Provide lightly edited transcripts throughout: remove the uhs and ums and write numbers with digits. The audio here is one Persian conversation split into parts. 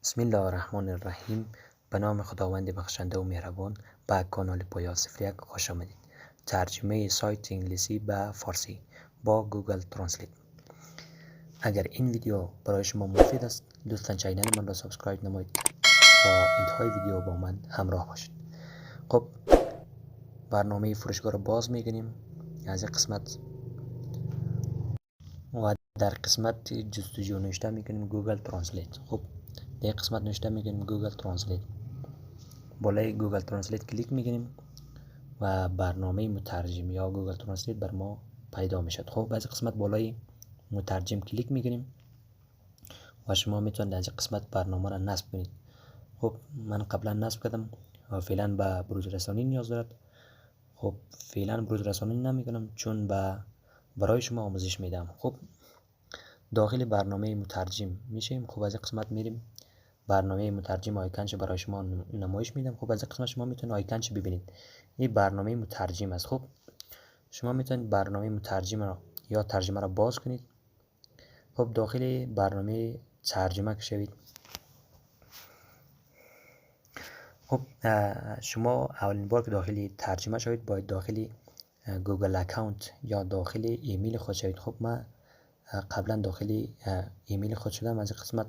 بسم الله الرحمن الرحیم. به نام خداوند بخشنده و مهربان. به کانال پویا 01 خوش آمدید. ترجمه سایت انگلیسی به فارسی با گوگل ترنسلیت. اگر این ویدیو برای شما مفید است لطفا چینل من را سابسکرایب نمایید تا انتهای ویدیو با من همراه باشید. خب برنامه فروشگاه را باز میگنیم از این قسمت و در قسمت جستجو نوشته میکنیم گوگل ترنسلیت. خب در قسمت نوشته میکنیم گوگل ترنسلیت. بالای گوگل ترنسلیت کلیک میکنیم و برنامه مترجم یا گوگل ترنسلیت بر ما پیدا میشد. خب از قسمت بالای مترجم کلیک میکنیم و شما میتونید از قسمت برنامه را نصب کنید. خب من قبلا نصب کردم و فعلا به بروز رسانی نیاز دارد. خب فعلا بروز رسانی نمیکنم چون برای شما آموزش میدم. خب داخل برنامه مترجم میشیم. خب از قسمت میریم برنامه مترجم آیکنش برای شما نمایش میدم. خب از قسمت شما میتونید آیکنش ببینید. این برنامه مترجم است. خب شما میتونید برنامه مترجم را یا ترجمه را باز کنید. خب داخل برنامه ترجمه که شوید. خب شما اولین بار که داخل ترجمه شوید باید داخل گوگل اکانت یا داخل ایمیل خود شوید. خب من قبلا داخل ایمیل خود شدم. از قسمت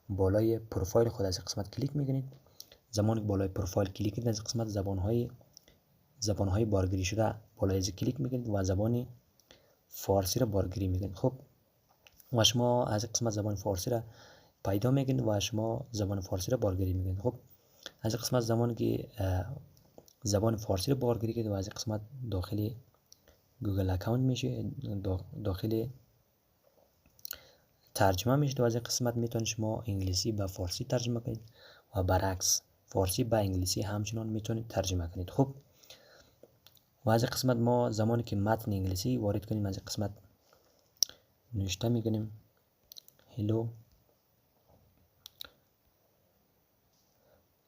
بالای پروفایل خود از قسمت کلیک میکنید. زمانی که بالای پروفایل کلیک کنید از قسمت زبانهای بارگیری شده بالای از کلیک میکنید و زبان فارسی را بارگیری میکنید. خب و شما از قسمت زبان فارسی را پیدا میکنید و شما زبان فارسی را بارگیری میکنید. خب از قسمت زمانی که زبان فارسی را بارگیری کنید و از قسمت داخل گوگل اکانت میشه داخل ترجمه میشه و از قسمت میتونید شما انگلیسی به فارسی ترجمه کنید و برعکس فارسی به انگلیسی همچنان میتونید ترجمه کنید. خب و از قسمت ما زمانی که متن انگلیسی وارد کنیم از قسمت نوشته میکنیم hello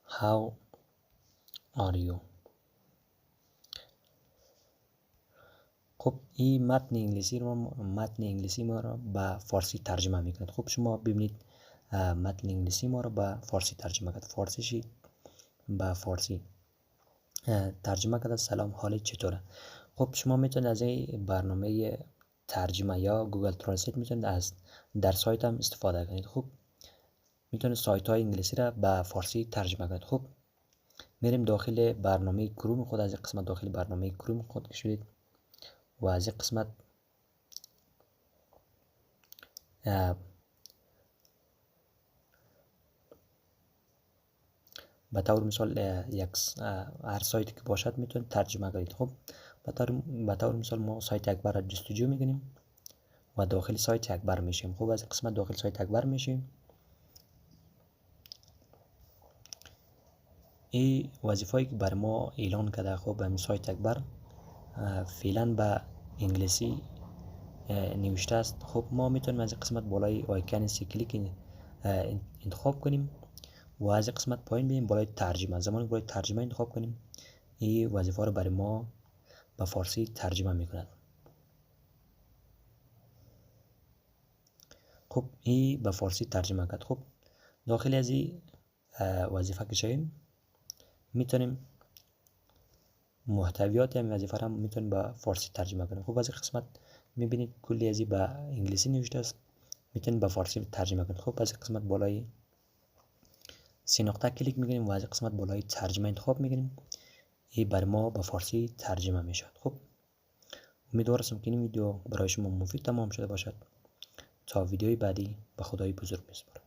how are you. خب این متن انگلیسی ما را به فارسی ترجمه میکنید. خب شما ببینید متن انگلیسی ما را به فارسی ترجمه کرد. فارسیشی به فارسی ترجمه کرده. سلام حالت چطوره؟ خب شما میتونید از این برنامه ترجمه یا گوگل ترنسلیت میتونید در سایت هم استفاده کنید. خب میتونید سایت های انگلیسی را به فارسی ترجمه کنید. خب میریم داخل برنامه کروم خود. از این قسمت داخل برنامه کروم خود شدید و از این قسمت به طور مثال هر سایتی که باشد میتونید ترجمه کنید. خب به طور مثال ما سایت اکبر را جستجو میکنیم و داخل سایت اکبر میشیم. خب از قسمت داخل سایت اکبر میشیم. این وظیفه‌ای که بر ما اعلان کرده. خب همین سایت اکبر فعلا به انگلیسی نوشته است. خب ما میتونیم از قسمت بالای آیکن سی کلیک انتخاب کنیم و از قسمت پایین بریم بالای ترجمه. زمانی که بالای ترجمه انتخاب کنیم این وظیفه رو برای ما به فارسی ترجمه میکند. خب این به فارسی ترجمه کرد. خب داخل از این وظیفه که شویم میتونیم محتویات همین وظیفه را میتونیم به فارسی ترجمه کنیم. خب از این قسمت میبینید کلی از این به انگلیسی نوشته است میتونیم به فارسی ترجمه کنیم. خب از این قسمت بالای سی نقطه کلیک میکنیم و از قسمت بالای ترجمه انتخاب میکنیم. این بر ما به فارسی ترجمه میشد. خب امیدوارم که این ویدیو برای شما مفید تمام شده باشد. تا ویدیوی بعدی به خدای بزرگ میسپارم.